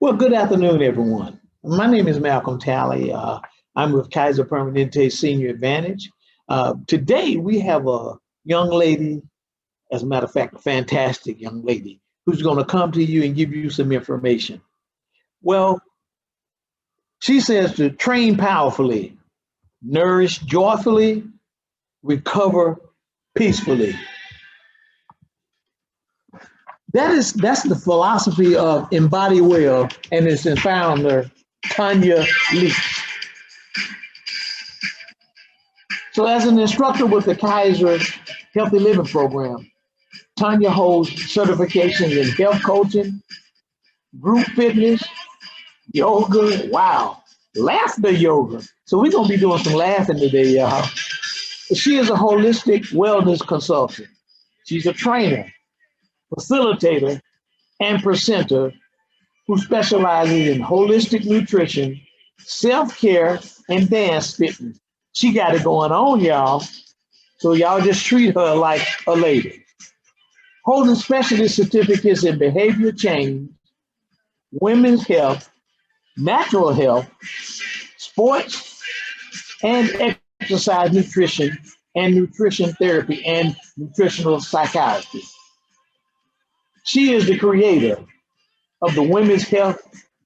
Well, good afternoon, everyone. My name is Malcolm Tallie. I'm with Kaiser Permanente Senior Advantage. Today, we have a young lady, as a matter of fact, a fantastic young lady, who's going to come to you and give you some information. Well, she says to train powerfully, nourish joyfully, recover peacefully. That's the philosophy of Embody Well, and it's in founder Tanya Leake. So, as an instructor with the Kaiser Healthy Living Program, Tanya holds certifications in health coaching, group fitness, yoga, wow, laughter yoga. So, we're going to be doing some laughing today, y'all. She is a holistic wellness consultant. She's a trainer, facilitator, and presenter who specializes in holistic nutrition, self-care, and dance fitness. She got it going on, y'all. So y'all just treat her like a lady. Holding specialist certificates in behavior change, women's health, natural health, sports, and exercise nutrition, and nutrition therapy, and nutritional psychiatry. She is the creator of the Women's Health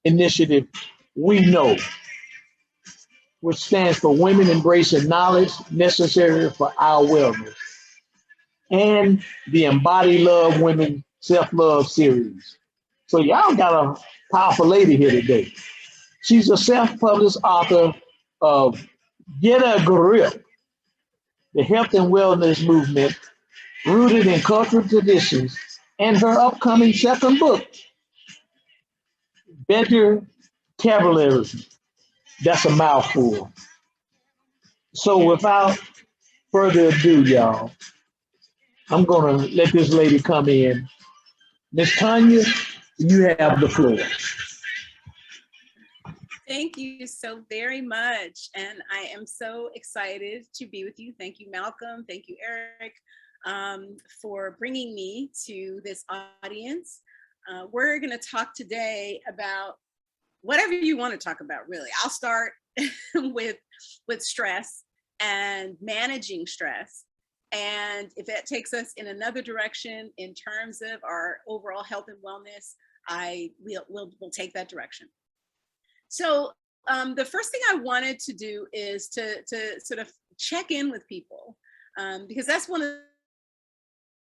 Initiative We Know, which stands for Women Embracing Knowledge Necessary for Our Wellness, and the Embody Love Women Self-Love series. So y'all got a powerful lady here today. She's a self-published author of Get a Grip, the health and wellness movement rooted in cultural traditions, and her upcoming second book, Better Tabulism. That's a mouthful. So without further ado, y'all, I'm going to let this lady come in. Miss Tanya, you have the floor. Thank you so very much. And I am so excited to be with you. Thank you, Malcolm. Thank you, Eric, for bringing me to this audience. We're going to talk today about whatever you want to talk about, really. I'll start with stress and managing stress. And if that takes us in another direction in terms of our overall health and wellness, we'll take that direction. So the first thing I wanted to do is to sort of check in with people, because that's one of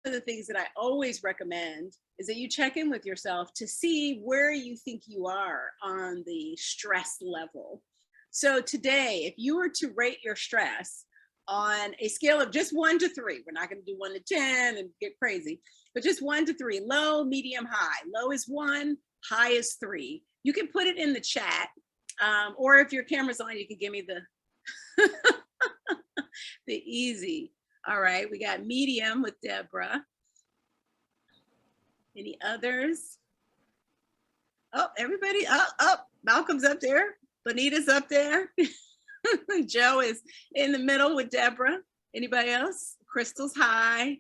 the things that I always recommend is that you check in with yourself to see where you think you are on the stress level. So today, if you were to rate your stress on a scale of just 1 to 3, we're not going to do 1 to 10 and get crazy, but just 1 to 3, low, medium, high. Low is 1, high is 3. You can put it in the chat, or if your camera's on, you can give me the the easy. All right, we got medium with Deborah. Any others? Oh, everybody up. Malcolm's up there. Bonita's up there. Joe is in the middle with Deborah. Anybody else? Crystal's high.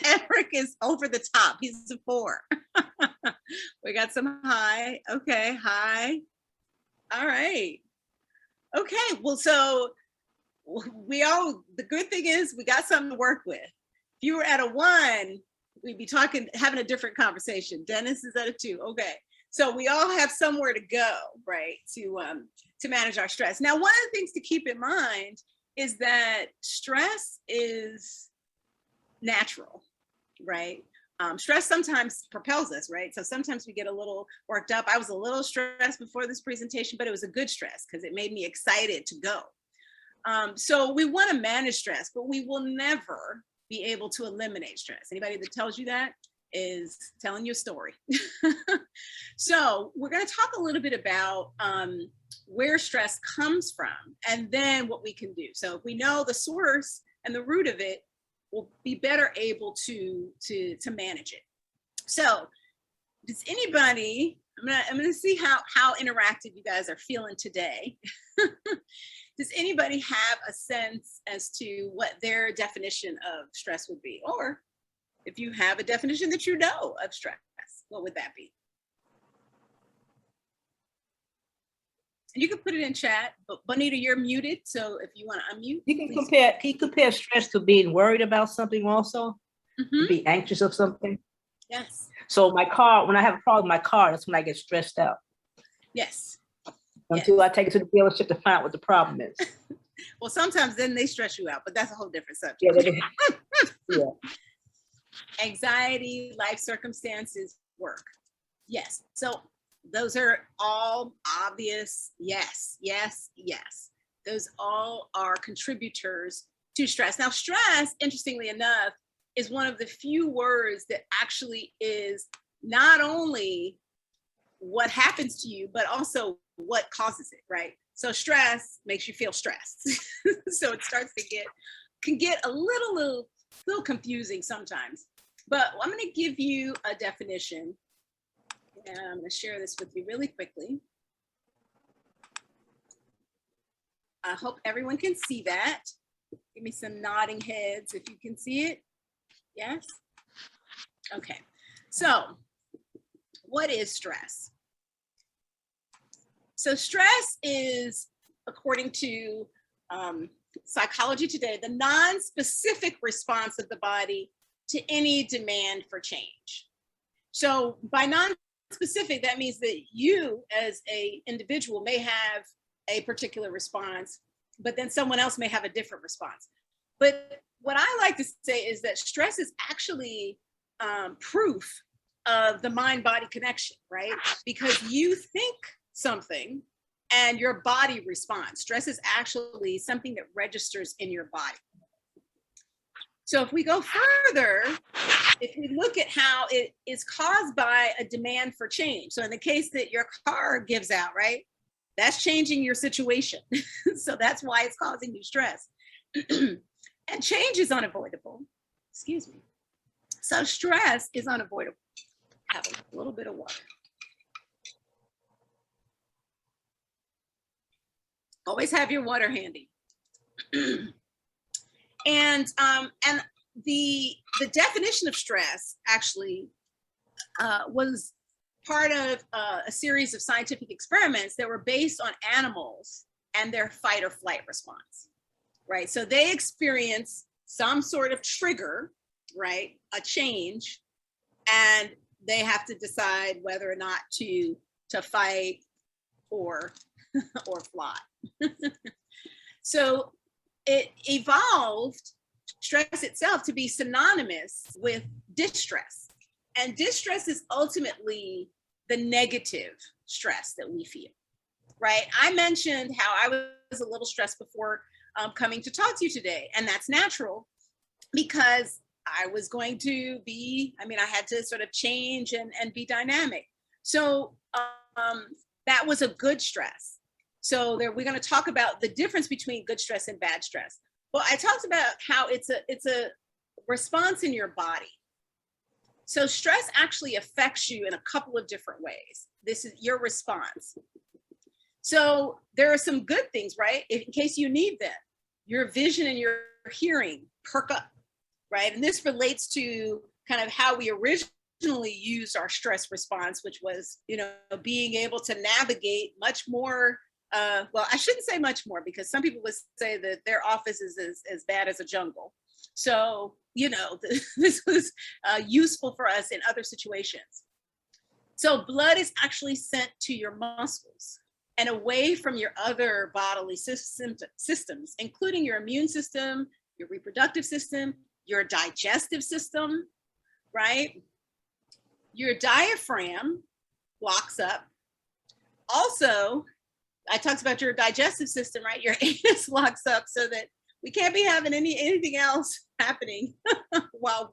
Eric is over the top. He's a 4. We got some high. Okay, high. All right. Okay, well, so the good thing is we got something to work with. If you were at a 1, we'd be having a different conversation. Dennis is at a 2. Okay. So we all have somewhere to go, right, to manage our stress. Now, one of the things to keep in mind is that stress is natural, right? Stress sometimes propels us, right? So sometimes we get a little worked up. I was a little stressed before this presentation, but it was a good stress because it made me excited to go. So we want to manage stress, but we will never be able to eliminate stress. Anybody that tells you that is telling you a story. So we're going to talk a little bit about where stress comes from and then what we can do. So if we know the source and the root of it, we'll be better able to manage it. So does anybody, I'm gonna see how interactive you guys are feeling today. Does anybody have a sense as to what their definition of stress would be? Or if you have a definition that you know of stress, what would that be? And you can put it in chat, but Bonita, you're muted. So if you want to unmute. You can compare stress to being worried about something also, to be anxious of something. Yes. So my car, when I have a problem with my car, that's when I get stressed out. Yes. Until I take it to the dealership to find out what the problem is. Well, sometimes then they stress you out, but that's a whole different subject. Yeah. Anxiety, life circumstances, work. Yes. So those are all obvious. Yes, yes, yes. Those all are contributors to stress. Now, stress, interestingly enough, is one of the few words that actually is not only what happens to you, but also what causes it, right? So stress makes you feel stressed. So it can get a little confusing sometimes. But I'm going to give you a definition, and I'm going to share this with you really quickly. I hope everyone can see that. Give me some nodding heads if you can see it. Yes? Okay. So, what is stress? So stress is, according to Psychology Today, the non-specific response of the body to any demand for change. So by non-specific, that means that you as an individual may have a particular response, but then someone else may have a different response. But what I like to say is that stress is actually proof of the mind-body connection, right? Because you think something and your body responds. Stress is actually something that registers in your body. So if we go further, if we look at how it is caused by a demand for change. So in the case that your car gives out, right? That's changing your situation. So that's why it's causing you stress. And change is unavoidable. Excuse me. So stress is unavoidable. Have a little bit of water. Always have your water handy. And the definition of stress actually was part of a series of scientific experiments that were based on animals and their fight or flight response, right? So they experience some sort of trigger, right? A change, and they have to decide whether or not to fight or fly. So it evolved stress itself to be synonymous with distress. And distress is ultimately the negative stress that we feel, right? I mentioned how I was a little stressed before coming to talk to you today. And that's natural because I was going to be, I had to sort of change and be dynamic. So that was a good stress. So we're going to talk about the difference between good stress and bad stress. Well, I talked about how it's a response in your body. So stress actually affects you in a couple of different ways. This is your response. So there are some good things, right? In case you need them. Your vision and your hearing perk up, right? And this relates to kind of how we originally used our stress response, which was, being able to navigate much more. Well, I shouldn't say much more because some people would say that their office is as bad as a jungle. So, this was useful for us in other situations. So blood is actually sent to your muscles and away from your other bodily systems, including your immune system, your reproductive system, your digestive system, right? Your diaphragm locks up. Also, I talked about your digestive system, right? Your anus locks up so that we can't be having anything else happening while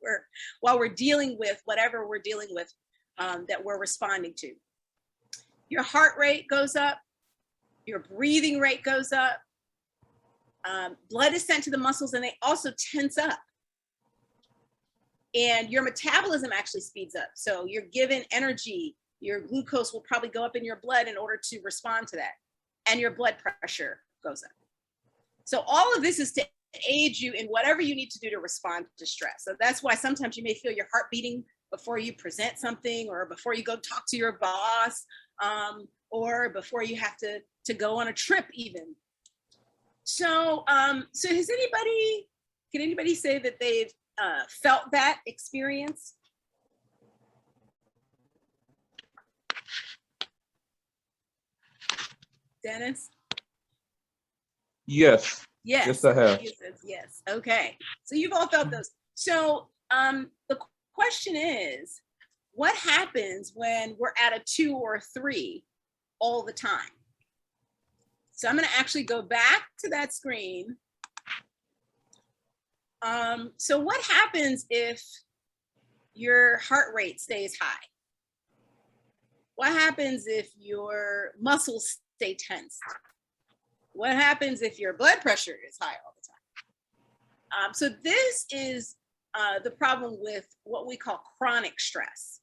we're dealing with whatever we're dealing with that we're responding to. Your heart rate goes up, your breathing rate goes up, blood is sent to the muscles and they also tense up. And your metabolism actually speeds up. So you're given energy, your glucose will probably go up in your blood in order to respond to that. And your blood pressure goes up. So all of this is to aid you in whatever you need to do to respond to stress. So that's why sometimes you may feel your heart beating before you present something or before you go talk to your boss or before you have to to go on a trip even. So, so can anybody say that they've felt that experience? Dennis? Yes. Yes. Yes, I have. Yes. Okay. So you've all felt those. So the question is, what happens when we're at a 2 or 3 all the time? So I'm going to actually go back to that screen. So what happens if your heart rate stays high? What happens if your muscles stay tense? What happens if your blood pressure is high all the time? So this is the problem with what we call chronic stress.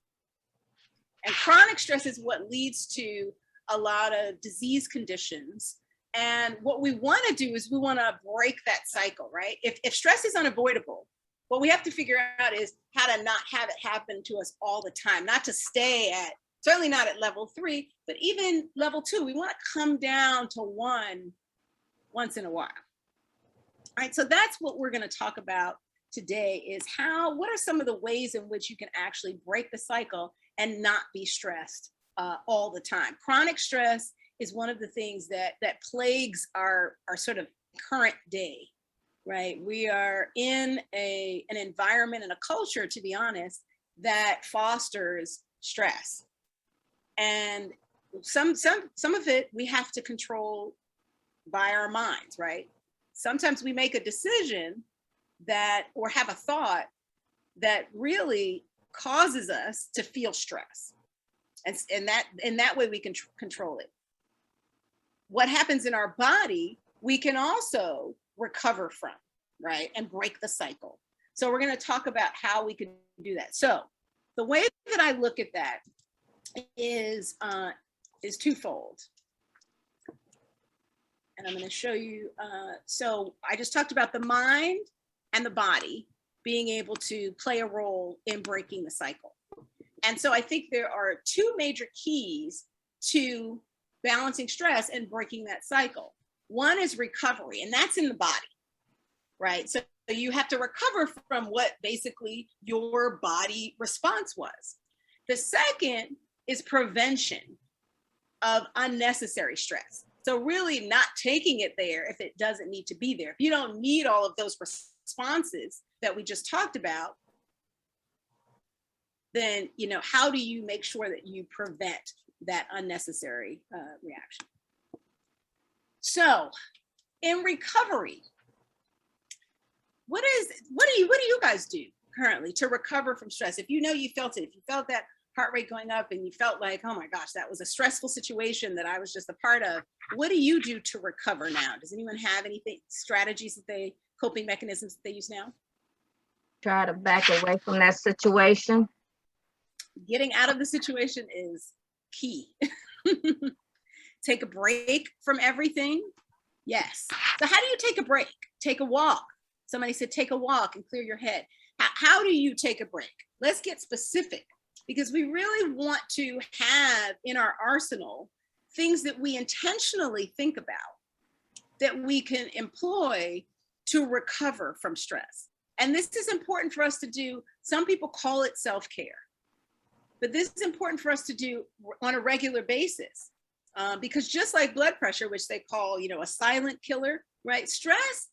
And chronic stress is what leads to a lot of disease conditions. And what we want to do is we want to break that cycle, right? If stress is unavoidable, what we have to figure out is how to not have it happen to us all the time, not to stay at, certainly not at level 3, but even level 2, we want to come down to 1 once in a while. All right, so that's what we're going to talk about today is what are some of the ways in which you can actually break the cycle and not be stressed all the time. Chronic stress is one of the things that plagues our sort of current day, right? We are in an environment and a culture, to be honest, that fosters stress. And some of it we have to control by our minds, right? Sometimes we make a decision or have a thought that really causes us to feel stress. And that way we can control it. What happens in our body, we can also recover from, right? And break the cycle. So we're going to talk about how we can do that. So the way that I look at that is twofold. And I'm going to show you. So I just talked about the mind and the body being able to play a role in breaking the cycle. And so I think there are 2 major keys to balancing stress and breaking that cycle. One is recovery, and that's in the body, right? So you have to recover from what basically your body response was. The second is prevention of unnecessary stress. So really not taking it there if it doesn't need to be there. If you don't need all of those responses that we just talked about, then, how do you make sure that you prevent that unnecessary reaction? So in recovery, what do you guys do currently to recover from stress? If you felt it, if you felt that heart rate going up and you felt like, oh my gosh, that was a stressful situation that I was just a part of, what do you do to recover now? Does anyone have strategies coping mechanisms that they use now? Try to back away from that situation. Getting out of the situation is key. Take a break from everything. Yes. So how do you take a break? Take a walk. Somebody said, take a walk and clear your head. How do you take a break? Let's get specific, because we really want to have in our arsenal things that we intentionally think about that we can employ to recover from stress. And this is important for us to do. Some people call it self-care, but this is important for us to do on a regular basis, because just like blood pressure, which they call, a silent killer, right? Stress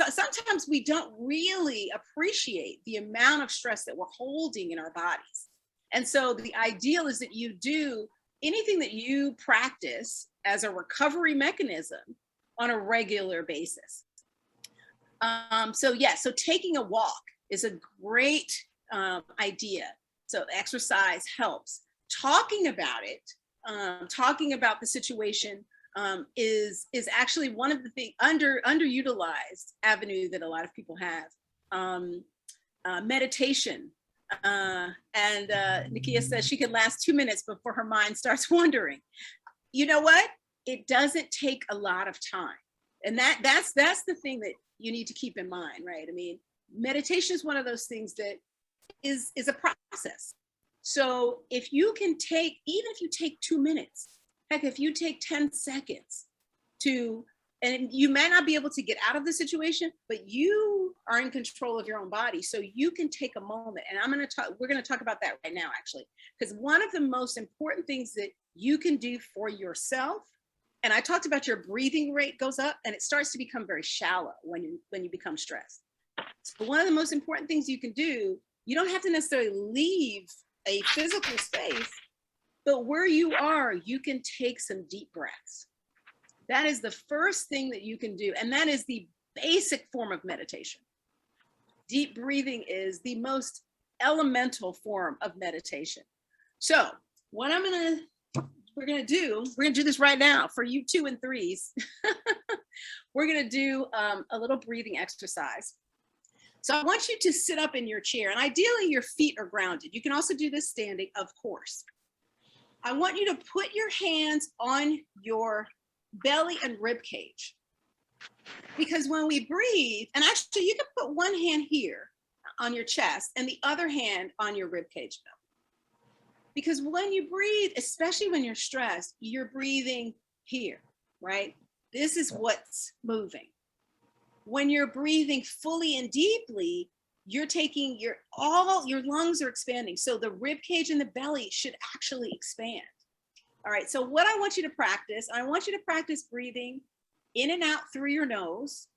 sometimes we don't really appreciate the amount of stress that we're holding in our bodies. And so the ideal is that you do anything that you practice as a recovery mechanism on a regular basis. So taking a walk is a great idea. So exercise helps. Talking about it, talking about the situation is actually one of the things underutilized avenue that a lot of people have. Meditation. And Nakia says she can last 2 minutes before her mind starts wandering. You know what? It doesn't take a lot of time. And that's the thing that you need to keep in mind, right? I mean, meditation is one of those things that is a process. So if you can even if you take 2 minutes, heck, if you take 10 seconds and you may not be able to get out of the situation, but you are in control of your own body. So you can take a moment, and we're going to talk about that right now, actually, because one of the most important things that you can do for yourself, and I talked about your breathing rate goes up and it starts to become very shallow when you become stressed. So one of the most important things you can do, you don't have to necessarily leave a physical space, but where you are, you can take some deep breaths. That is the first thing that you can do. And that is the basic form of meditation. Deep breathing is the most elemental form of meditation. So what we're gonna do this right now for you 2 and 3s. We're gonna do a little breathing exercise. So I want you to sit up in your chair, and ideally your feet are grounded. You can also do this standing, of course. I want you to put your hands on your belly and rib cage, because when we breathe, and actually you can put one hand here on your chest and the other hand on your rib cage belly, because when you breathe, especially when you're stressed, you're breathing here, right? This is what's moving. When you're breathing fully and deeply, you're taking all your lungs are expanding, so the rib cage and the belly should actually expand. All right, so what I want you to practice, breathing in and out through your nose.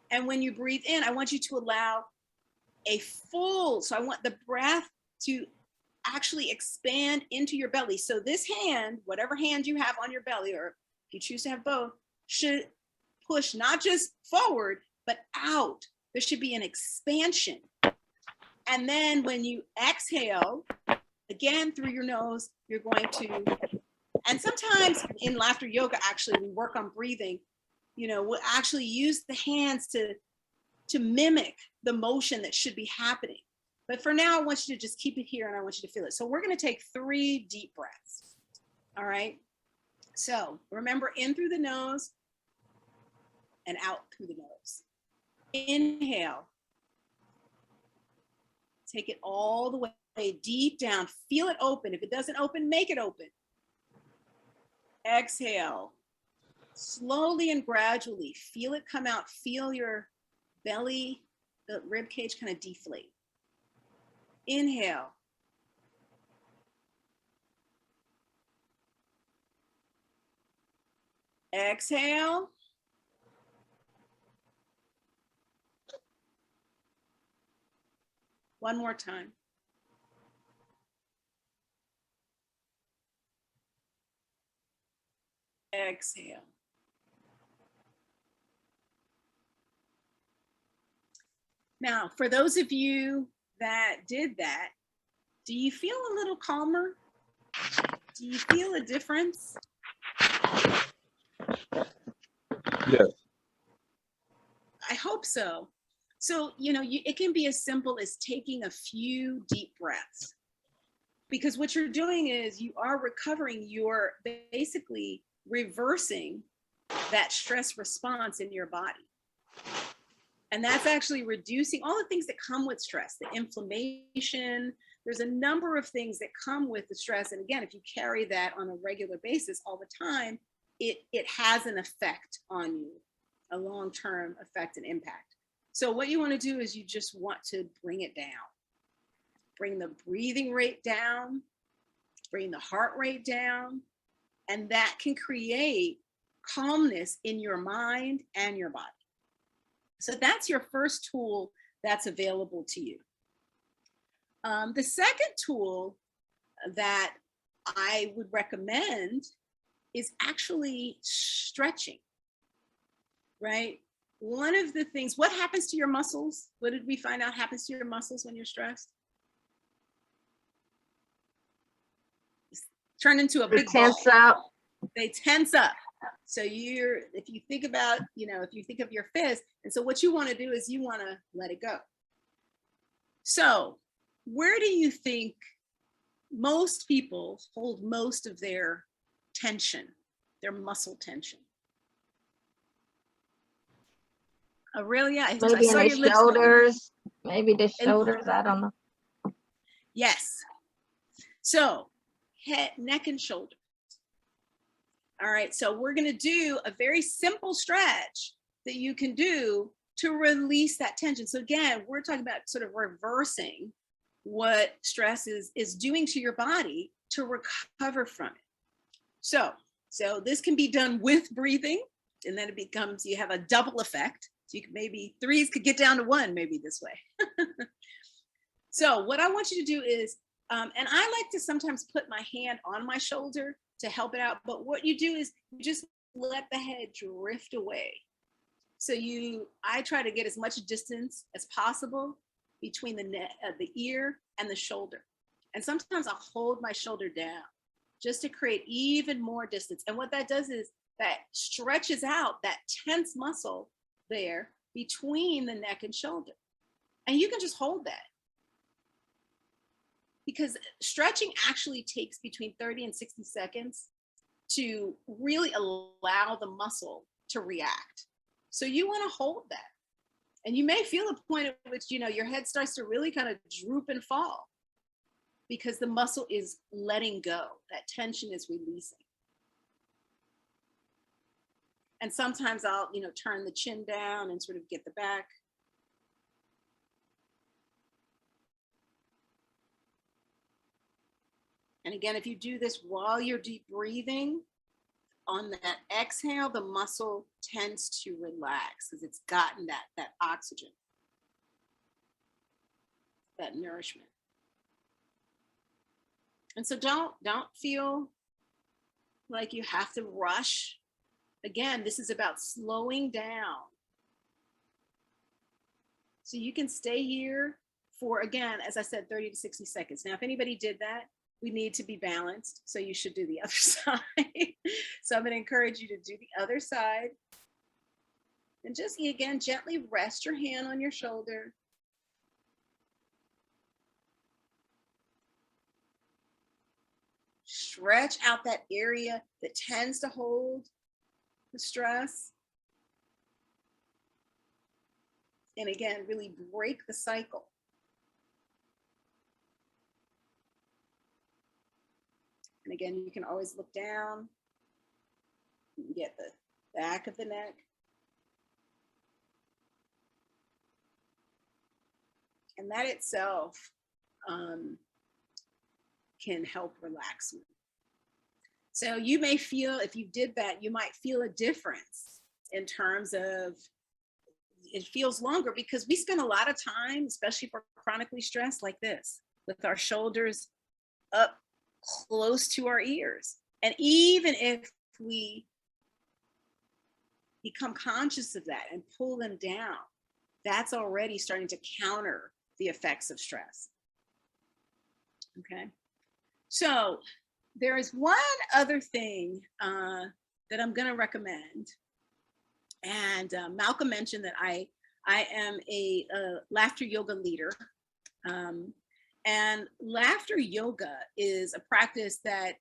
And when you breathe in, I want you to allow so I want the breath to actually expand into your belly. So this hand, whatever hand you have on your belly, or if you choose to have both, should push not just forward, but out. There should be an expansion. And then when you exhale, again through your nose, you're going to, and sometimes in laughter yoga, actually, we work on breathing, we'll actually use the hands to mimic the motion that should be happening. But for now, I want you to just keep it here and I want you to feel it. So we're going to take 3 deep breaths. All right. So remember, in through the nose and out through the nose. Inhale. Take it all the way deep down. Feel it open. If it doesn't open, make it open. Exhale. Slowly and gradually feel it come out. Feel your belly, the rib cage kind of deflate. Inhale. Exhale. One more time. Exhale. Now, for those of you that did that, do you feel a little calmer? Do you feel a difference? Yes. I hope so. So, it can be as simple as taking a few deep breaths, because what you're doing is you are recovering, you're basically reversing that stress response in your body. And that's actually reducing all the things that come with stress, the inflammation. There's a number of things that come with the stress. And again, if you carry that on a regular basis all the time, it has an effect on you, a long-term effect and impact. So what you want to do is you just want to bring it down. Bring the breathing rate down, bring the heart rate down, and that can create calmness in your mind and your body. So that's your first tool that's available to you. The second tool that I would recommend is actually stretching, right? One of the things, what happens to your muscles? What did we find out happens to your muscles when you're stressed? Turn into a big ball. Tense up. They tense up. So if you think about, if you think of your fist, and so what you want to do is you want to let it go. So where do you think most people hold most of their tension, their muscle tension? Aurelia, Maybe in the shoulders. Maybe the shoulders. I don't know. Yes. So head, neck, and shoulder. All right, so we're gonna do a very simple stretch that you can do to release that tension. So again, we're talking about sort of reversing what stress is doing to your body to recover from it. So this can be done with breathing, and then it becomes, you have a double effect. So you can, maybe threes could get down to one, maybe this way. So what I want you to do is, and I like to sometimes put my hand on my shoulder to help it out. But what you do is you just let the head drift away. So I try to get as much distance as possible between the ear and the shoulder. And sometimes I'll hold my shoulder down just to create even more distance. And what that does is that stretches out that tense muscle there between the neck and shoulder. And you can just hold that. Because stretching actually takes between 30 and 60 seconds to really allow the muscle to react. So you want to hold that. And you may feel a point at which, your head starts to really kind of droop and fall because the muscle is letting go. That tension is releasing. And sometimes I'll, turn the chin down and sort of get the back. And again, if you do this while you're deep breathing, on that exhale, the muscle tends to relax because it's gotten that oxygen, that nourishment. And so don't feel like you have to rush. Again, this is about slowing down. So you can stay here for, again, as I said, 30 to 60 seconds. Now, if anybody did that, we need to be balanced. So you should do the other side. So I'm going to encourage you to do the other side. And just, again, gently rest your hand on your shoulder. Stretch out that area that tends to hold the stress. And again, really break the cycle. And again, you can always look down, get the back of the neck. And that itself can help relax you. So you may feel, if you did that, you might feel a difference in terms of, it feels longer because we spend a lot of time, especially for chronically stressed like this, with our shoulders up close to our ears. And even if we become conscious of that and pull them down, that's already starting to counter the effects of stress. Okay. So there is one other thing that I'm going to recommend. And Malcolm mentioned that I am a laughter yoga leader. And laughter yoga is a practice that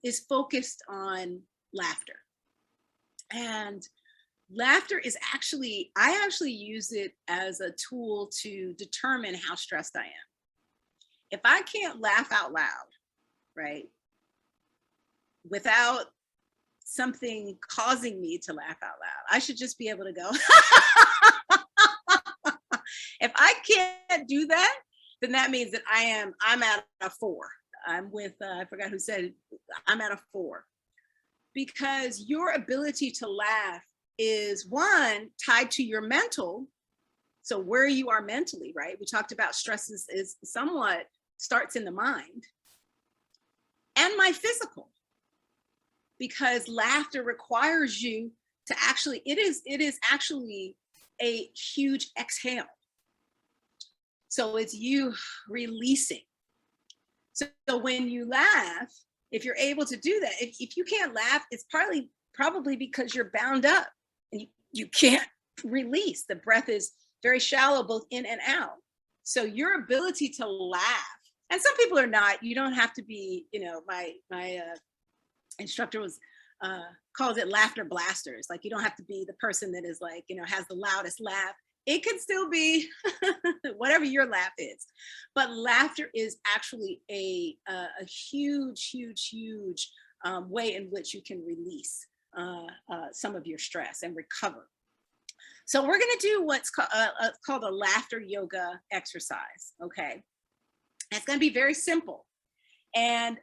is focused on laughter. And laughter is actually, I actually use it as a tool to determine how stressed I am. If I can't laugh out loud, right, without something causing me to laugh out loud, I should just be able to go. If I can't do that, then that means that I'm at a 4. I'm with, I forgot who said it, I'm at a 4. Because your ability to laugh is, one, tied to your mental. So where you are mentally, right? We talked about stress is somewhat starts in the mind. And my physical. Because laughter requires you to actually, it is actually a huge exhale. So it's you releasing. So when you laugh, if you're able to do that, if you can't laugh, it's probably because you're bound up and you can't release. The breath is very shallow, both in and out. So your ability to laugh, and some people are not, you don't have to be, my instructor was called it laughter blasters. Like, you don't have to be the person that is like, has the loudest laugh. It could still be whatever your laugh is. But laughter is actually a huge, huge, huge way in which you can release some of your stress and recover. So we're going to do what's called a laughter yoga exercise. Okay. And it's going to be very simple. And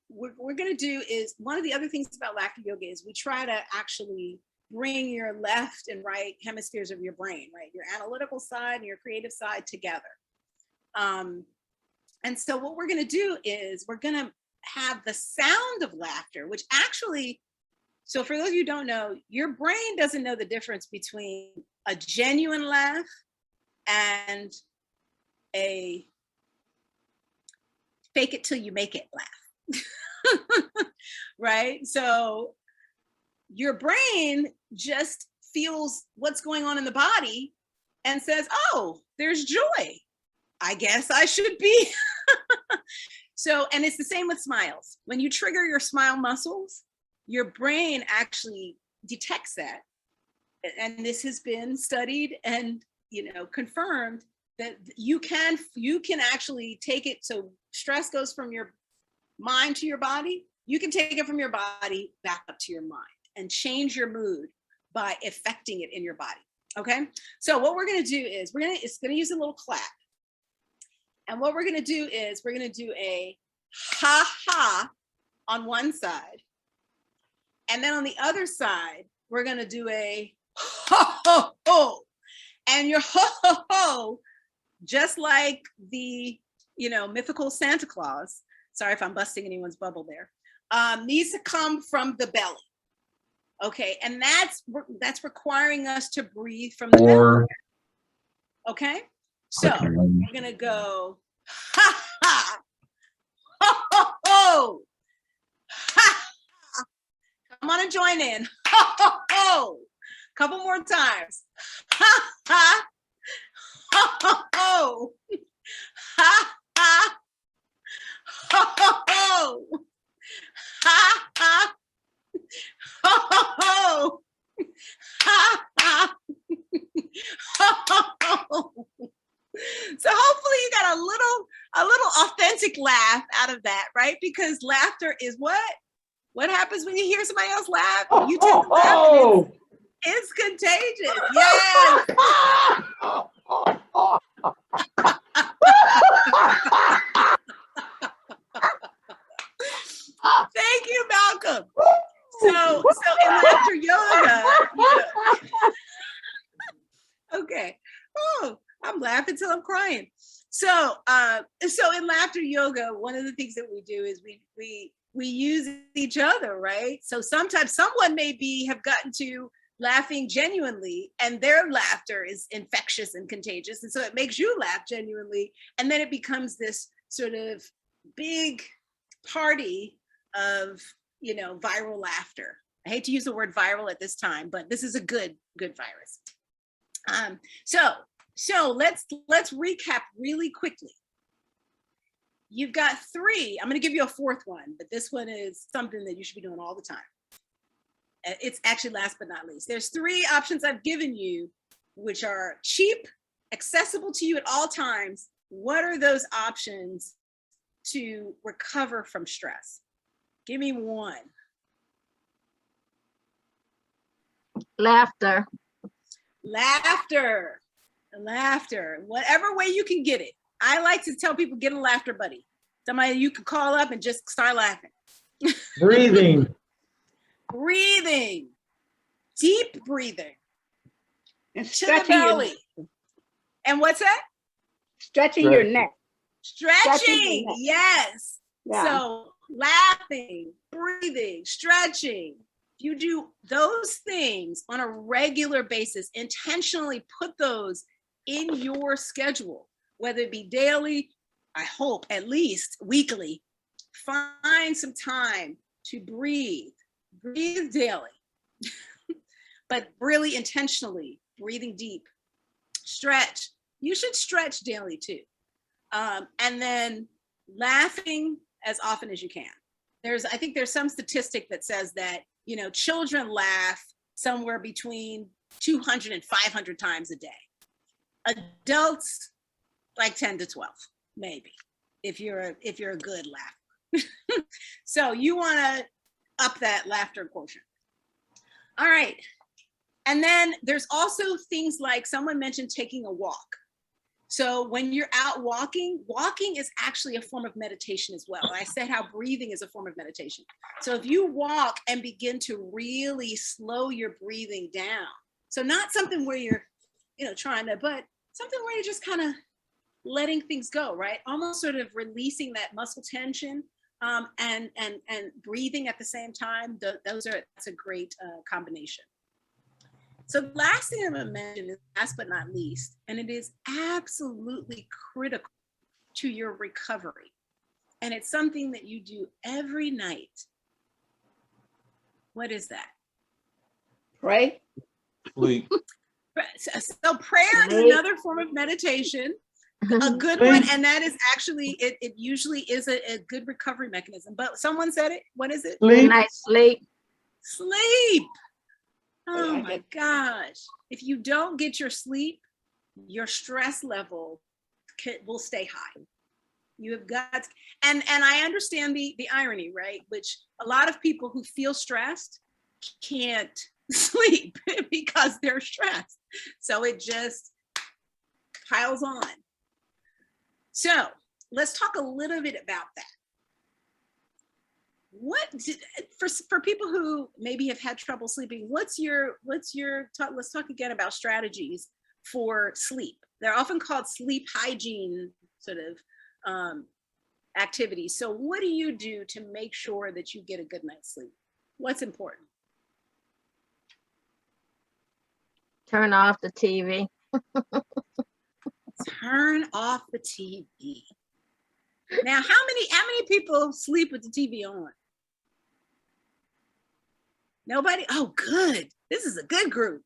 what we're going to do is, one of the other things about laughter yoga is we try to actually bring your left and right hemispheres of your brain, right? Your analytical side and your creative side together. And so what we're going to do is we're going to have the sound of laughter, which actually, so for those of you who don't know, your brain doesn't know the difference between a genuine laugh and a fake it till you make it laugh. Right? So your brain just feels what's going on in the body and says, oh, there's joy. I guess I should be. So, and it's the same with smiles. When you trigger your smile muscles, your brain actually detects that. And this has been studied and, confirmed that you can actually take it. So stress goes from your mind to your body. You can take it from your body back up to your mind and change your mood by affecting it in your body. Okay. So what we're going to do is it's going to use a little clap. And what we're going to do is we're going to do a ha ha on one side. And then on the other side, we're going to do a ho ho ho. And your ho ho ho, just like the, mythical Santa Claus, sorry if I'm busting anyone's bubble there, needs to come from the belly. Okay. And that's requiring us to breathe from the belly. Okay. So we're going to go, ha, ha, ho, ho, ho, ha, ha. Come on and join in. Ho, ho, ho. Couple more times. Ha, ha, ho, ho, ho. Ha, ha, ho, ho, ho. Ha, ha, ho, ho, ho. Ha, ha, ho, ho, ho. So hopefully you got a little authentic laugh out of that, right? Because laughter is what happens when you hear somebody else laugh? You tend to laugh. And it's contagious. Yes. Thank you, Malcolm. So in laughter yoga, okay. Oh, I'm laughing till I'm crying. So in laughter yoga, one of the things that we do is we use each other, right? So sometimes someone may have gotten to laughing genuinely, and their laughter is infectious and contagious, and so it makes you laugh genuinely, and then it becomes this sort of big party of viral laughter. I hate to use the word viral at this time, but this is a good virus. So let's recap really quickly. You've got 3. I'm going to give you a 4th one, but this one is something that you should be doing all the time. It's actually last but not least. There's 3 options I've given you, which are cheap, accessible to you at all times. What are those options to recover from stress? Give me one. Laughter. Laughter. Whatever way you can get it. I like to tell people, get a laughter buddy. Somebody you can call up and just start laughing. Breathing. Breathing. Deep breathing. And To the belly. And what's that? Stretching your neck. Stretching. Yes. Yeah. So laughing, breathing, stretching. You do those things on a regular basis, intentionally put those in your schedule, whether it be daily, I hope at least weekly. Find some time to breathe daily, but really intentionally, breathing deep. Stretch. You should stretch daily too. And then laughing as often as you can. I think there's some statistic that says that, children laugh somewhere between 200 and 500 times a day. Adults, like 10 to 12, maybe, if you're a good laugher. So you want to up that laughter quotient. All right. And then there's also things like someone mentioned taking a walk. So when you're out walking, walking is actually a form of meditation as well. I said how breathing is a form of meditation. So if you walk and begin to really slow your breathing down, so not something where you're, trying to, but something where you're just kind of letting things go, right? Almost sort of releasing that muscle tension and breathing at the same time. That's a great combination. So the last thing I'm going to mention is last but not least, and it is absolutely critical to your recovery. And it's something that you do every night. What is that? Pray. Leake. So prayer is another form of meditation, a good one. And that is actually, it usually is a good recovery mechanism. But someone said it. What is it? Good night, sleep. Sleep. Oh my gosh. If you don't get your sleep, your stress level will stay high. You have got, and I understand the irony, right? Which a lot of people who feel stressed can't sleep because they're stressed. So it just piles on. So let's talk a little bit about that. For people who maybe have had trouble sleeping, let's talk again about strategies for sleep. They're often called sleep hygiene sort of activities. So what do you do to make sure that you get a good night's sleep? What's important? Turn off the TV. Turn off the TV. Now, how many people sleep with the TV on? Nobody? Oh, good. This is a good group.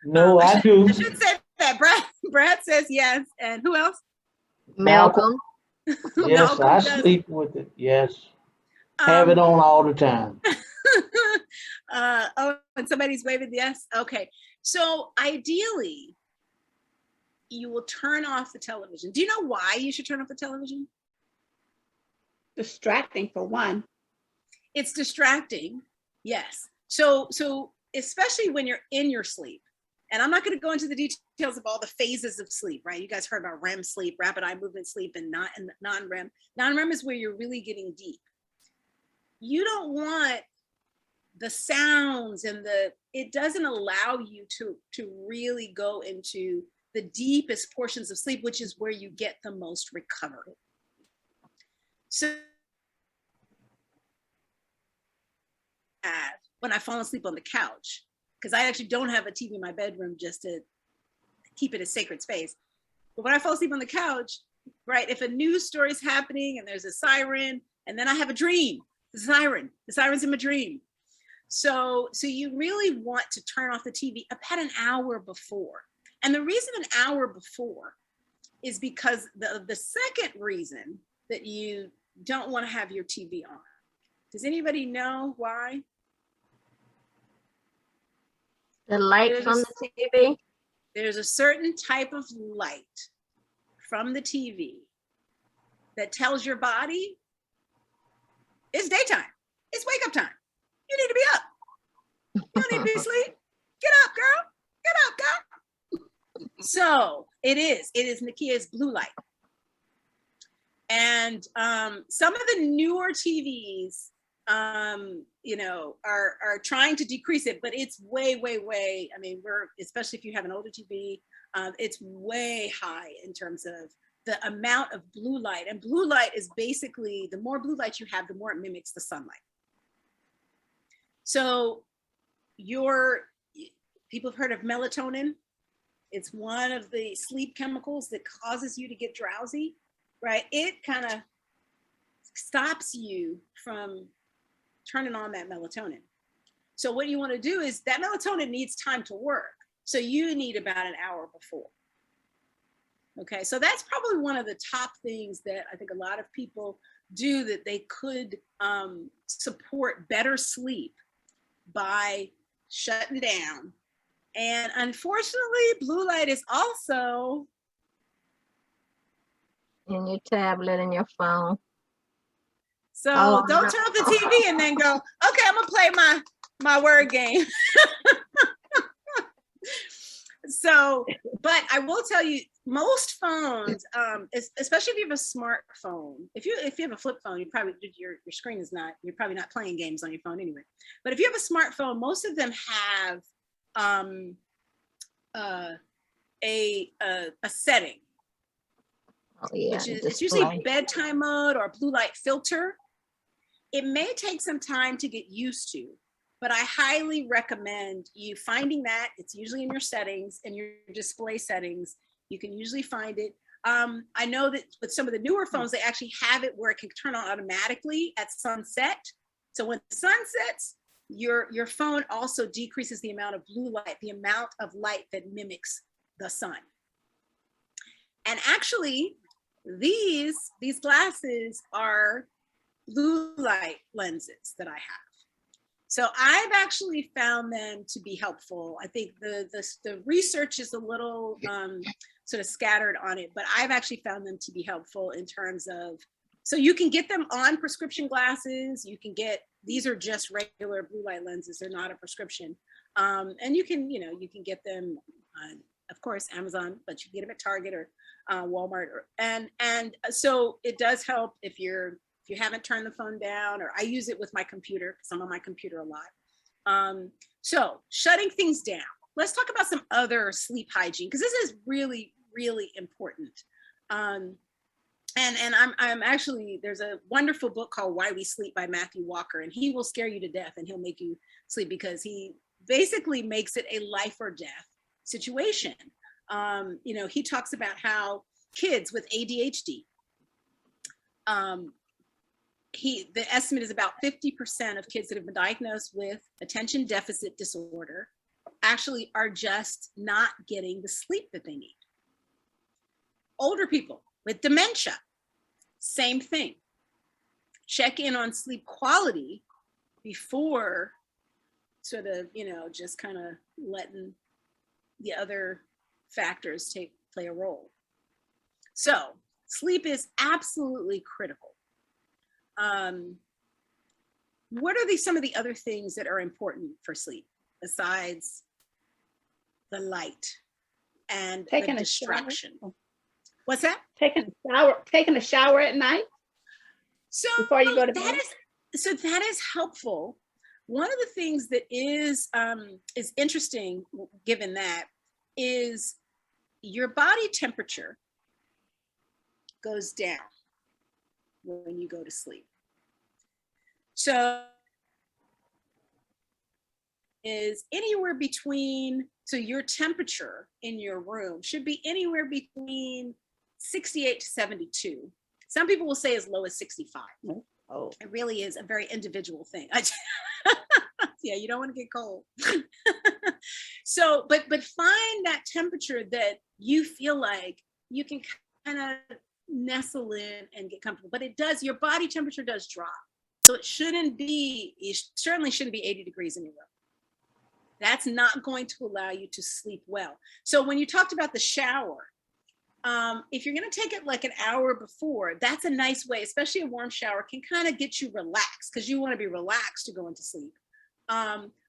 No, I do. I should say that. Brad says yes. And who else? Malcolm. Yes, Malcolm I does. sleep with it. Yes. Have it on all the time. Oh, and somebody's waving yes. Okay. So ideally, you will turn off the television. Do you know why you should turn off the television? Distracting for one. It's distracting. Yes. So especially when you're in your sleep, and I'm not going to go into the details of all the phases of sleep, right? You guys heard about REM sleep, rapid eye movement sleep, and non-REM. Non-REM is where you're really getting deep. You don't want the sounds and it doesn't allow you to really go into the deepest portions of sleep, which is where you get the most recovery. So when I fall asleep on the couch, because I actually don't have a TV in my bedroom just to keep it a sacred space. But when I fall asleep on the couch, right, if a news story is happening and there's a siren, and then I have a dream, the siren's in my dream. So you really want to turn off the TV about an hour before. And the reason an hour before is because the second reason that you don't want to have your TV on. Does anybody know why? The light from the TV. There's a certain type of light from the TV that tells your body it's daytime. It's wake up time. You need to be up. You don't need to be asleep. Get up, girl. Get up, girl. So it is Nikia's blue light. And some of the newer TVs, are trying to decrease it, but it's way, I mean, especially if you have an older TV, it's way high in terms of the amount of blue light. And blue light is basically, the more blue light you have, the more it mimics the sunlight. So people have heard of melatonin. It's one of the sleep chemicals that causes you to get drowsy, right? It kind of stops you from turning on that melatonin. So what you want to do is that melatonin needs time to work. So you need about an hour before. Okay, so that's probably one of the top things that I think a lot of people do that they could support better sleep by shutting down. And unfortunately, blue light is also in your tablet and your phone. So Oh, don't no. turn off the TV and then go, okay, I'm gonna play my word game. So, but I will tell you, most phones, especially if you have a smartphone, if you have a flip phone, you probably your screen is not, you're probably not playing games on your phone anyway. But if you have a smartphone, most of them have a setting, Oh, yeah, which is the it's usually display. bedtime mode or blue light filter. It may take some time to get used to, but I highly recommend you finding that. It's usually in your settings and your display settings. You can usually find it. I know that with some of the newer phones, they actually have it where it can turn on automatically at sunset. So when the sun sets, your phone also decreases the amount of blue light, the amount of light that mimics the sun. And actually, these glasses are blue light lenses that I have. So I've actually found them to be helpful. I think the research is a little sort of scattered on it, but I've actually found them to be helpful in terms of, so you can get them on prescription glasses. You can get, these are just regular blue light lenses. They're not a prescription. And you can get them on, of course, Amazon, but you can get them at Target or Walmart. And so it does help if you haven't turned the phone down, or I use it with my computer because I'm on my computer a lot. So shutting things down. Let's talk about some other sleep hygiene, because this is really, really important. And I'm actually, there's a wonderful book called Why We Sleep by Matthew Walker, and he will scare you to death and he'll make you sleep, because he basically makes it a life or death situation. He talks about how kids with ADHD, the estimate is about 50% of kids that have been diagnosed with attention deficit disorder actually are just not getting the sleep that they need. Older people with dementia, same thing. Check in on sleep quality before sort of, just kind of letting the other factors play a role. So sleep is absolutely critical. What are some of the other things that are important for sleep besides the light and Taking the a shower. distraction? What's that? Taking a shower at night So before you go to bed. that is helpful. One of the things that is interesting, given that, is your body temperature goes down when you go to sleep. So is anywhere between, so your temperature in your room should be anywhere between 68 to 72. Some people will say as low as 65. Oh, It really is a very individual thing. Yeah, you don't want to get cold. So, but find that temperature that you feel like you can kind of nestle in and get comfortable. But it does, your body temperature does drop. So it certainly shouldn't be 80 degrees in your room. That's not going to allow you to sleep well. So when you talked about the shower, if you're going to take it like an hour before, that's a nice way, especially a warm shower can kind of get you relaxed, because you want to be relaxed to go into sleep.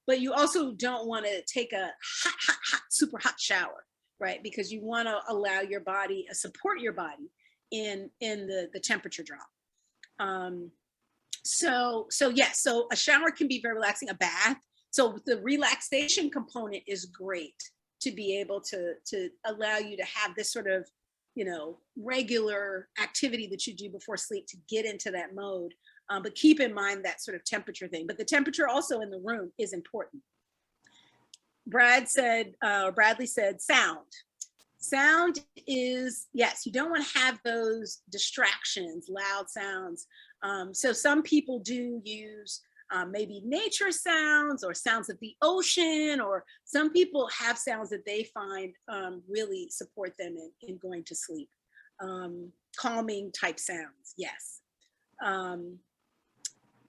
But you also don't want to take a hot, super hot shower, right? Because you want to allow your body, support your body in the temperature drop. So a shower can be very relaxing, a bath. So the relaxation component is great to be able to allow you to have this sort of, regular activity that you do before sleep to get into that mode. But keep in mind that sort of temperature thing. But the temperature also in the room is important. Bradley said sound. Sound is, yes, you don't want to have those distractions, loud sounds. So some people do use maybe nature sounds or sounds of the ocean, or some people have sounds that they find really support them in going to sleep. Calming type sounds, yes.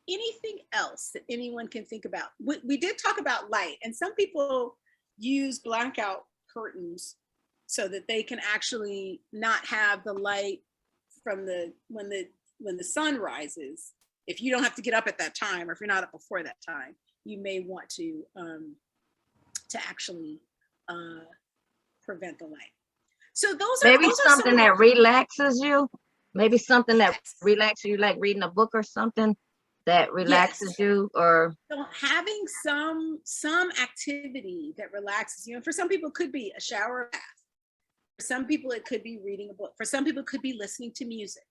Anything else that anyone can think about? We did talk about light, and some people use blackout curtains so that they can actually not have the light from when the sun rises if you don't have to get up at that time, or if you're not up before that time, you may want to actually prevent the light. So those are Maybe those are something some, that relaxes you. Maybe something that relaxes you, like reading a book or something that relaxes you, or so having some activity that relaxes you. And for some people it could be a shower or bath. For some people it could be reading a book. For some people it could be listening to music.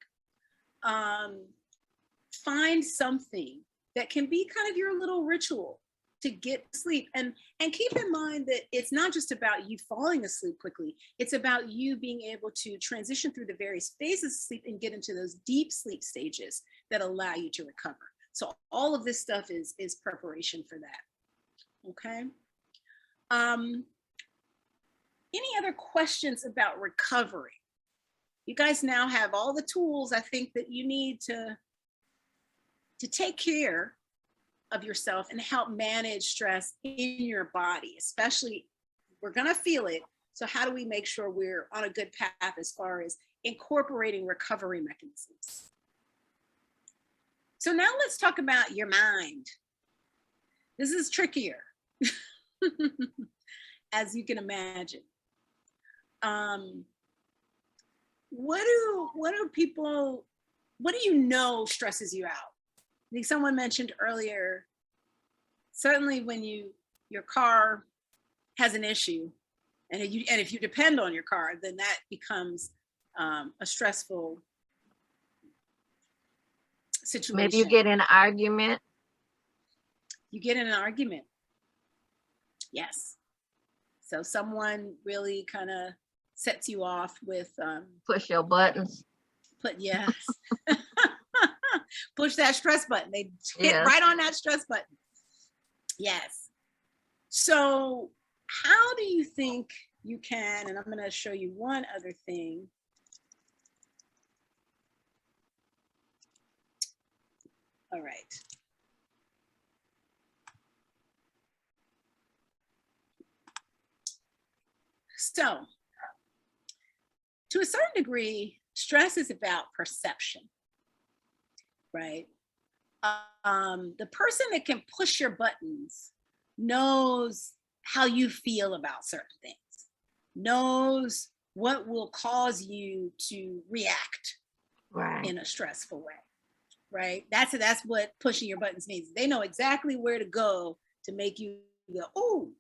Find something that can be kind of your little ritual to get sleep. And keep in mind that it's not just about you falling asleep quickly. It's about you being able to transition through the various phases of sleep and get into those deep sleep stages that allow you to recover. So all of this stuff is preparation for that. Okay. Any other questions about recovery? You guys now have all the tools I think that you need to take care of yourself and help manage stress in your body, especially we're gonna feel it. So how do we make sure we're on a good path as far as incorporating recovery mechanisms? So now let's talk about your mind. This is trickier, as you can imagine. What do you know stresses you out? I think someone mentioned earlier, certainly when your car has an issue, and if you depend on your car, then that becomes a stressful situation. maybe you get in an argument. You get in an argument. Yes. So someone really kind of sets you off with Push your buttons. yes. Push that stress button. They hit Yes. right on that stress button. Yes. So how do you think you can, and I'm going to show you one other thing. All right. So to a certain degree, stress is about perception, right? The person that can push your buttons knows how you feel about certain things, knows what will cause you to react Right. in a stressful way, right? That's what pushing your buttons means. They know exactly where to go to make you go, ooh,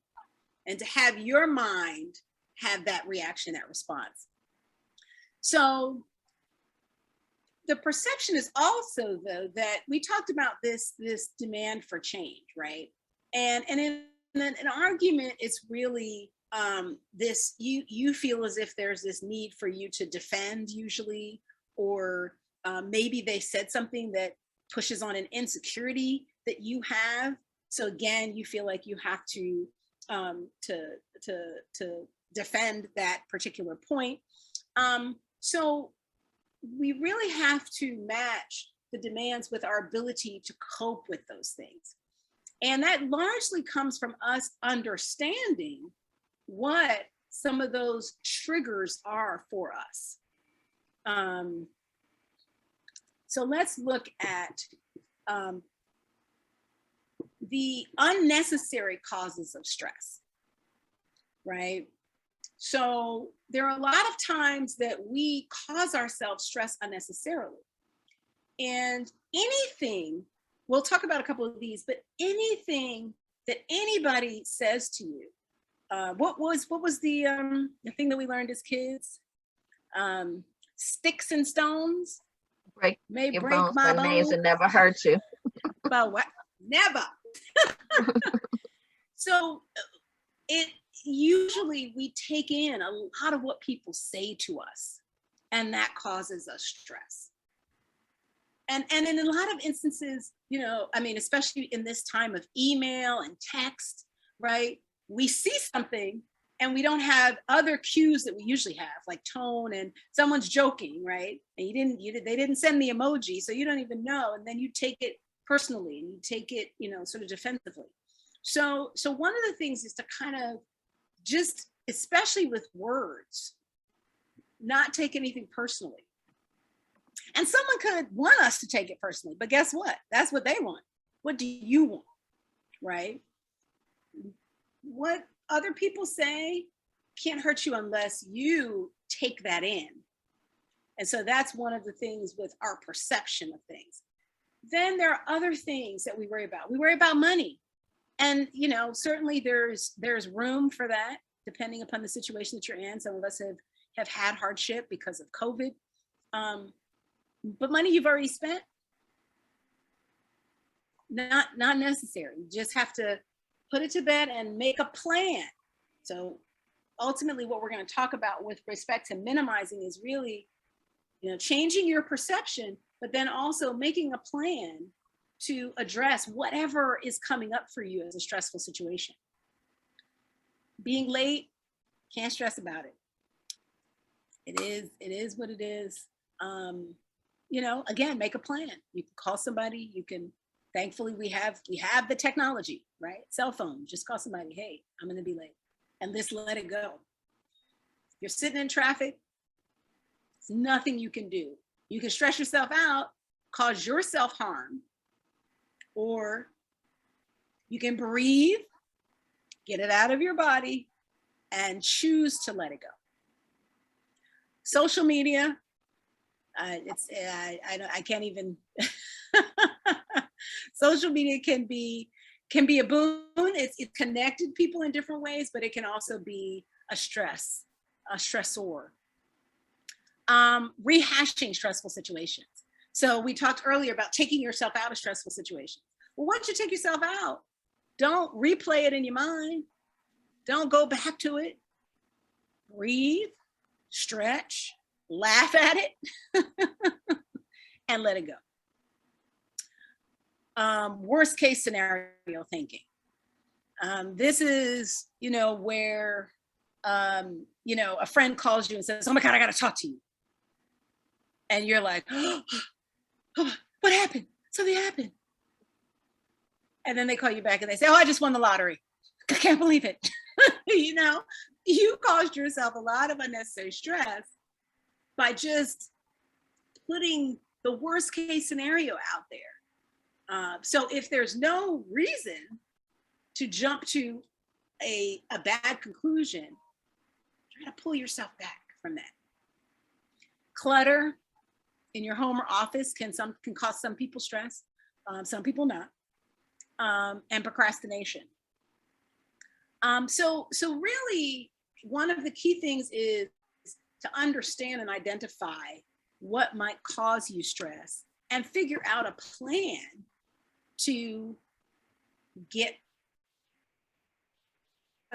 and to have your mind have that reaction, that response. So the perception is also, though, that we talked about this demand for change, right? And in an argument, it's really this, you feel as if there's this need for you to defend usually, or maybe they said something that pushes on an insecurity that you have. So again, you feel like you have to defend that particular point. So we really have to match the demands with our ability to cope with those things. And that largely comes from us understanding what some of those triggers are for us. So let's look at the unnecessary causes of stress, right? So there are a lot of times that we cause ourselves stress unnecessarily. And anything, we'll talk about a couple of these, but anything that anybody says to you, what was the thing that we learned as kids? Sticks and stones may Your break bones, my but nails bones, will never hurt you. but what? Never. So it usually we take in a lot of what people say to us, and that causes us stress. And in a lot of instances, you know, I mean, especially in this time of email and text, right? We see something and we don't have other cues that we usually have, like tone, and someone's joking, right? And they didn't send the emoji, so you don't even know. And then you take it personally and you take it, you know, sort of defensively. So one of the things is to kind of just, especially with words, not take anything personally. And someone could want us to take it personally, but guess what? That's what they want. What do you want, right? What other people say can't hurt you unless you take that in. And so that's one of the things with our perception of things. Then there are other things that we worry about. We worry about money. And, you know, certainly there's room for that, depending upon the situation that you're in. Some of us have had hardship because of COVID. But money you've already spent, not necessary. You just have to put it to bed and make a plan. So ultimately what we're going to talk about with respect to minimizing is really, you know, changing your perception, but then also making a plan to address whatever is coming up for you as a stressful situation. Being late, can't stress about it. It is what it is. You know, again, make a plan. You can call somebody, you can, thankfully we have the technology, right? Cell phone, just call somebody, hey, I'm gonna be late, and just let it go. You're sitting in traffic, there's nothing you can do. You can stress yourself out, cause yourself harm, or you can breathe, get it out of your body, and choose to let it go. Social media, I can't even. Social media can be a boon. It's connected people in different ways, but it can also be a stressor. Rehashing stressful situations. So we talked earlier about taking yourself out of stressful situations. Well, once you take yourself out, don't replay it in your mind. Don't go back to it. Breathe, stretch, laugh at it, and let it go. Worst case scenario thinking. This is, you know, where, you know, a friend calls you and says, oh my God, I got to talk to you. And you're like, oh, what happened? Something happened. And then they call you back and they say, oh, I just won the lottery. I can't believe it. You know, you caused yourself a lot of unnecessary stress by just putting the worst case scenario out there. So if there's no reason to jump to a bad conclusion, try to pull yourself back from that. Clutter in your home or office can cause some people stress, some people not, and procrastination. So really, one of the key things is to understand and identify what might cause you stress and figure out a plan to get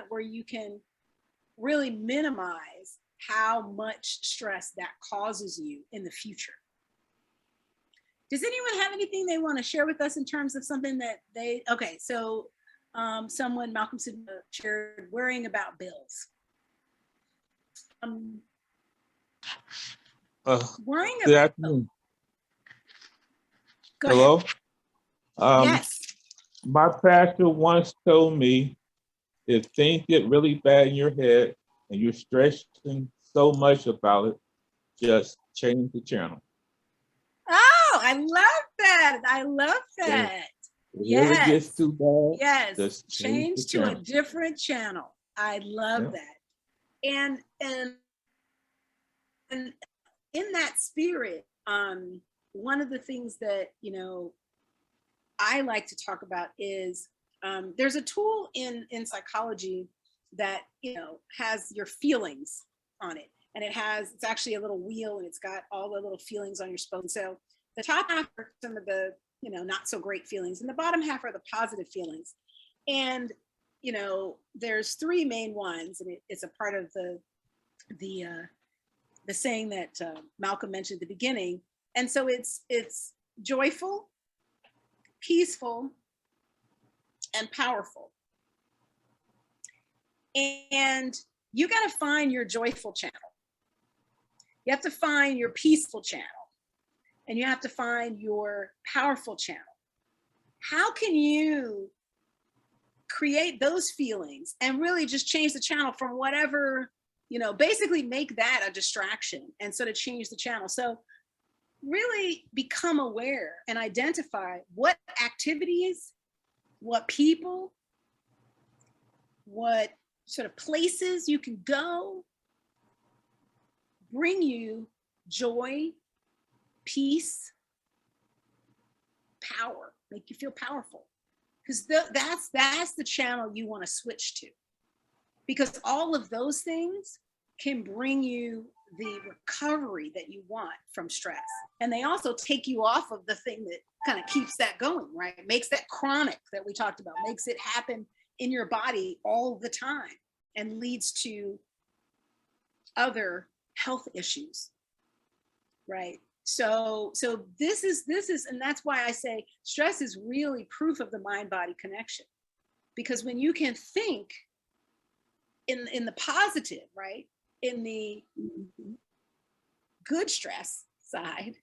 where you can really minimize how much stress that causes you in the future. Does anyone have anything they want to share with us in terms of something that okay, so someone, Malcolm said, shared worrying about bills. Worrying Good about afternoon. Go Hello? ahead. Yes. My pastor once told me, if things get really bad in your head and you're stressing so much about it, just change the channel. Oh, I love that. I love that. If it really gets too bad, yes. just Change to a different channel. I love that. And in that spirit, one of the things that, you know, I like to talk about is there's a tool in psychology that, you know, has your feelings on it. And it's actually a little wheel and it's got all the little feelings on your spoon. So the top half are some of the, you know, not so great feelings, and the bottom half are the positive feelings. And, you know, there's three main ones, and it's a part of the saying that Malcolm mentioned at the beginning. And so it's joyful, peaceful, and powerful. And you got to find your joyful channel. You have to find your peaceful channel, and you have to find your powerful channel. How can you create those feelings and really just change the channel from whatever, you know, basically make that a distraction and sort of change the channel? So really become aware and identify what activities, what people, what sort of places you can go bring you joy, peace, power, make you feel powerful. Because that's the channel you want to switch to. Because all of those things can bring you the recovery that you want from stress. And they also take you off of the thing that kind of keeps that going, right? Makes that chronic that we talked about, makes it happen in your body all the time and leads to other health issues, right? So this is, and that's why I say stress is really proof of the mind-body connection. Because when you can think in the positive, right? In the good stress side,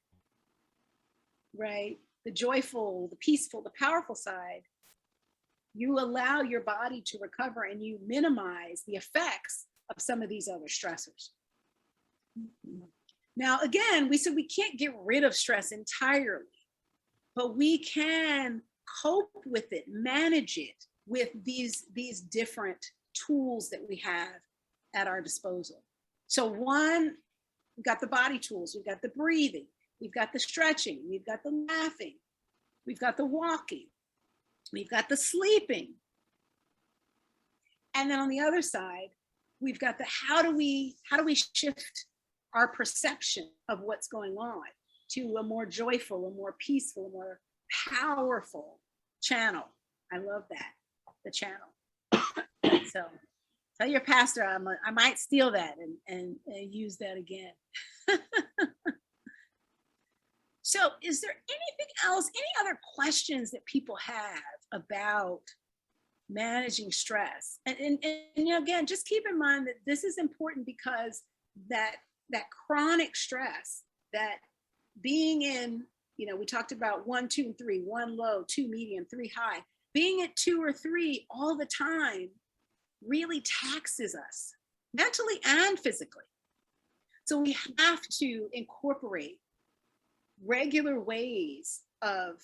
right? The joyful, the peaceful, the powerful side, you allow your body to recover and you minimize the effects of some of these other stressors. Now, again, we said we can't get rid of stress entirely, but we can cope with it, manage it with these different tools that we have at our disposal. So one, we've got the body tools, we've got the breathing, we've got the stretching, we've got the laughing, we've got the walking, we've got the sleeping. And then on the other side, we've got the how do we shift our perception of what's going on to a more joyful, a more peaceful, a more powerful channel. I love that, the channel. So tell your pastor I might steal that and use that again. So is there anything else, any other questions that people have about managing stress? And you know, again, just keep in mind that this is important because that chronic stress, that being in, you know, we talked about 1, 2, and 3, 1 low, 2 medium, 3 high, being at 2 or 3 all the time really taxes us mentally and physically. So we have to incorporate regular ways of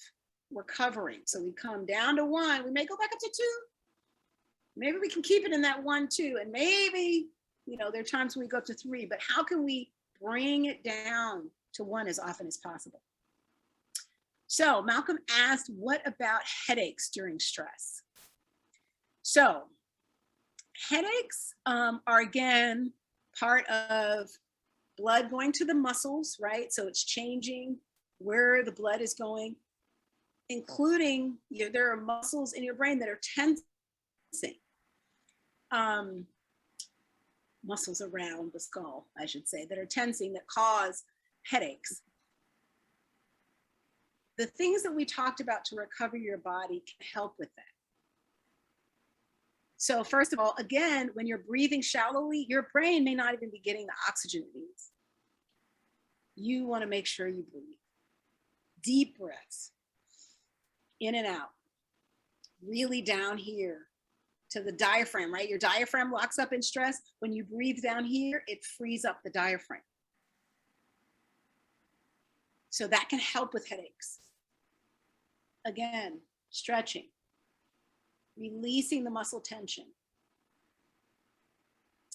recovering. So we come down to 1, we may go back up to 2. Maybe we can keep it in that 1, 2, and maybe, you know, there are times when we go up to 3, but how can we bring it down to 1 as often as possible? So Malcolm asked, what about headaches during stress? So headaches are, again, part of blood going to the muscles, right? So it's changing where the blood is going, including, you know, there are muscles in your brain that are tensing. Muscles around the skull, I should say, that are tensing that cause headaches. The things that we talked about to recover your body can help with that. So first of all, again, when you're breathing shallowly, your brain may not even be getting the oxygen it needs. You want to make sure you breathe. Deep breaths, in and out, really down here to the diaphragm, right? Your diaphragm locks up in stress. When you breathe down here, it frees up the diaphragm. So that can help with headaches. Again, stretching, releasing the muscle tension.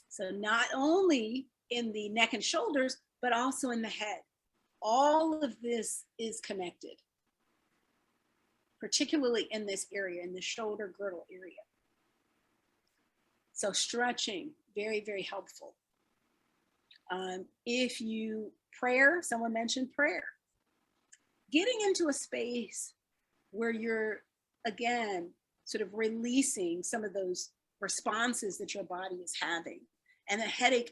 So not only in the neck and shoulders, but also in the head. All of this is connected, particularly in this area, in the shoulder girdle area. So stretching, very, very helpful. If you prayer, someone mentioned prayer. Getting into a space where you're, again, sort of releasing some of those responses that your body is having. And the headache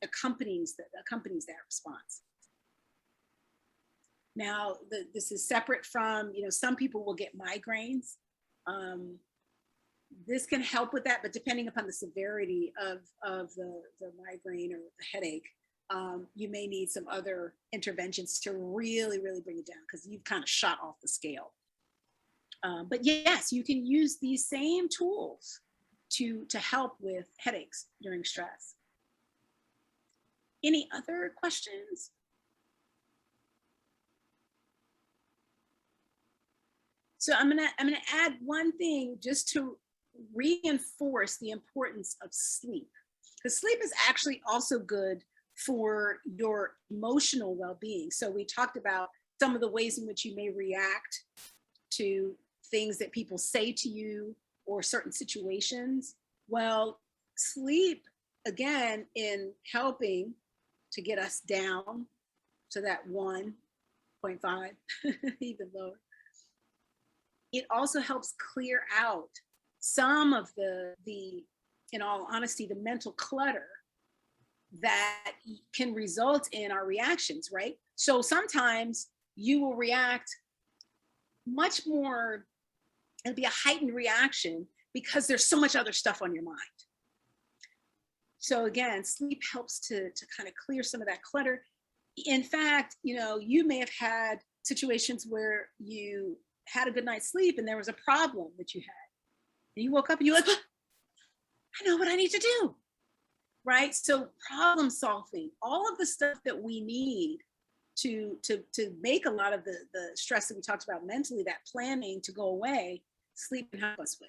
accompanies that response. Now, this is separate from, you know, some people will get migraines. This can help with that, but depending upon the severity of the migraine or the headache, you may need some other interventions to really, really bring it down because you've kind of shot off the scale. But yes, you can use these same tools to help with headaches during stress. Any other questions? So I'm gonna add one thing just to reinforce the importance of sleep, because sleep is actually also good for your emotional well-being. So we talked about some of the ways in which you may react to things that people say to you or certain situations. Well, sleep, again, in helping to get us down to that 1.5, even lower, it also helps clear out some of the, in all honesty, the mental clutter that can result in our reactions, right? So sometimes you will react much more, it'll be a heightened reaction because there's so much other stuff on your mind. So again, sleep helps to kind of clear some of that clutter. In fact, you know, you may have had situations where you had a good night's sleep and there was a problem that you had. And you woke up and you're like, I know what I need to do, right? So problem solving, all of the stuff that we need to make a lot of the stress that we talked about mentally, that planning to go away, sleep can help us with.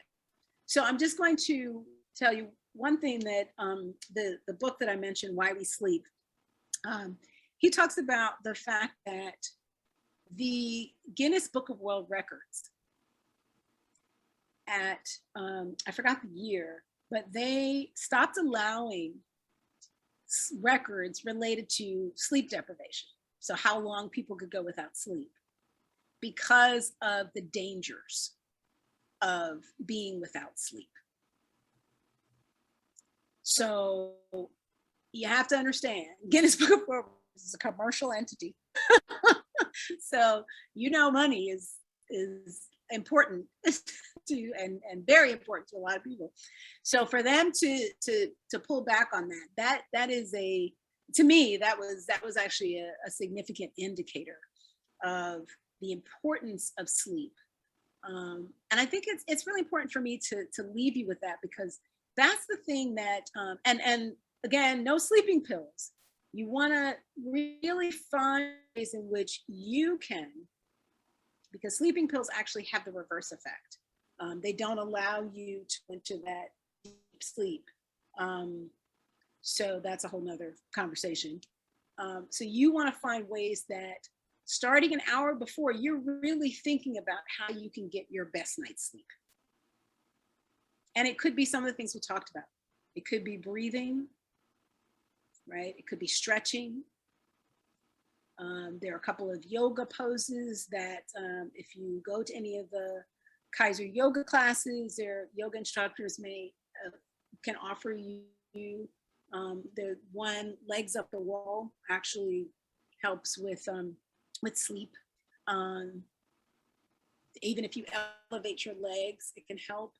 So I'm just going to tell you one thing that the book that I mentioned, Why We Sleep, he talks about the fact that the Guinness Book of World Records at, I forgot the year, but they stopped allowing records related to sleep deprivation. So how long people could go without sleep because of the dangers of being without sleep. So you have to understand, Guinness Book of World Records is a commercial entity. So, you know, money is important to, and very important to a lot of people. So for them to pull back on that is a, to me, that was actually a significant indicator of the importance of sleep. And I think it's really important for me to leave you with that, because that's the thing that, and again, no sleeping pills. You want to really find ways in which you can, because sleeping pills actually have the reverse effect. They don't allow you to enter that deep sleep. So that's a whole nother conversation. So you want to find ways that starting an hour before, you're really thinking about how you can get your best night's sleep. And it could be some of the things we talked about. It could be breathing, right? It could be stretching. There are a couple of yoga poses that if you go to any of the Kaiser yoga classes, their yoga instructors can offer you. The one, legs up the wall, actually helps with sleep. Even if you elevate your legs, it can help.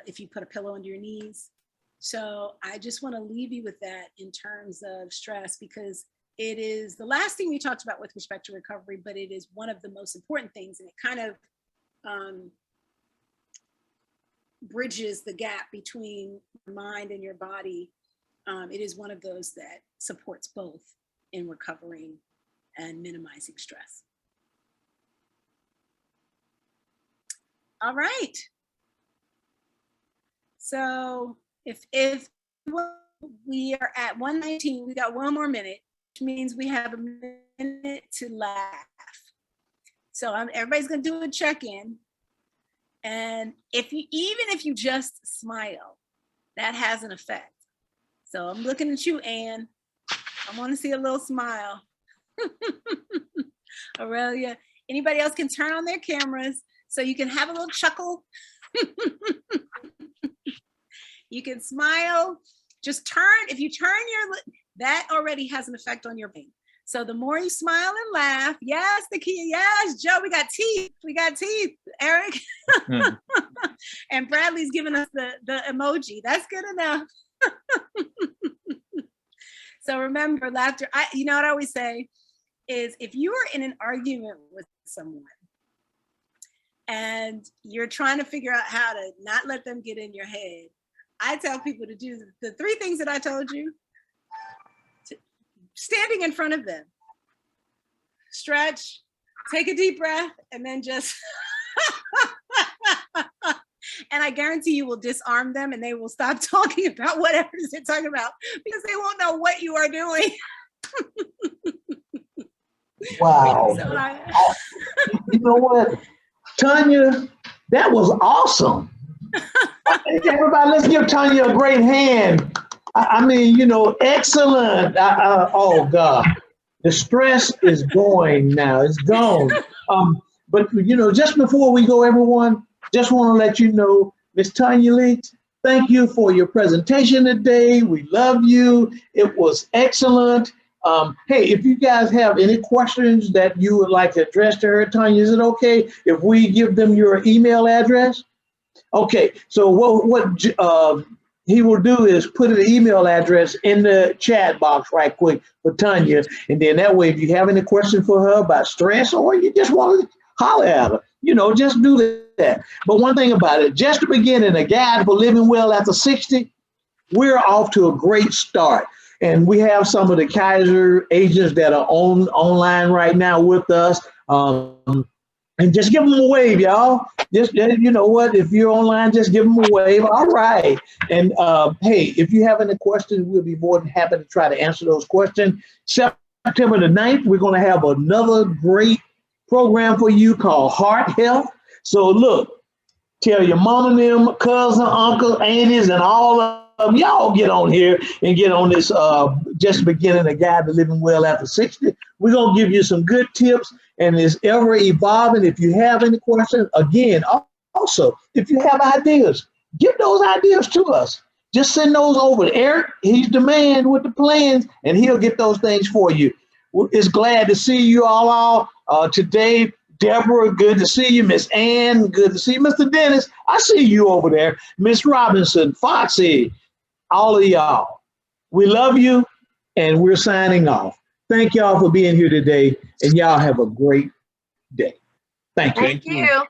If you put a pillow under your knees. So I just want to leave you with that in terms of stress, because it is the last thing we talked about with respect to recovery, but it is one of the most important things, and it kind of bridges the gap between your mind and your body. It is one of those that supports both in recovering and minimizing stress. All right. So if we are at 1:19, we got one more minute, which means we have a minute to laugh. So everybody's gonna do a check-in. And even if you just smile, that has an effect. So I'm looking at you, Anne. I want to see a little smile. Aurelia, anybody else can turn on their cameras so you can have a little chuckle. You can smile. Just if you turn that already has an effect on your brain. So the more you smile and laugh, yes, yes, Joe, we got teeth, Eric. And Bradley's giving us the emoji. That's good enough. So remember, laughter, you know what I always say is, if you are in an argument with someone and you're trying to figure out how to not let them get in your head, I tell people to do the 3 things that I told you. Standing in front of them, stretch, take a deep breath, and then just And I guarantee you will disarm them and they will stop talking about whatever they're talking about because they won't know what you are doing. Wow. So You know what, Tanya, that was awesome. Everybody, let's give Tanya a great hand. I mean, you know, excellent. Oh God, the stress is going now. It's gone. But you know, just before we go, everyone, just want to let you know, Miss Tanya Leake, thank you for your presentation today. We love you. It was excellent. Hey, if you guys have any questions that you would like to address to her, Tanya, is it okay if we give them your email address? Okay, so what he will do is put an email address in the chat box right quick for Tanya, and then that way, if you have any question for her about stress or you just want to holler at her, you know, just do that. But one thing about it, just to begin in a guide for living well after 60, we're off to a great start. And we have some of the Kaiser agents that are online right now with us. And just give them a wave, y'all. Just, you know what, if you're online, just give them a wave. All right. And hey, if you have any questions, we'll be more than happy to try to answer those questions. September the 9th, we're going to have another great program for you called Heart Health. So look, tell your mom and them, cousin, uncle, aunties, and all of them, y'all get on here and get on this just beginning a guide to living well after 60. We're going to give you some good tips, and it's ever evolving. If you have any questions, again, also, if you have ideas, give those ideas to us. Just send those over to Eric. He's the man with the plans, and he'll get those things for you. It's glad to see you all today. Deborah, good to see you. Miss Ann, good to see you. Mr. Dennis, I see you over there. Miss Robinson, Foxy, all of y'all. We love you, and we're signing off. Thank y'all for being here today, and y'all have a great day. Thank you. Thank you.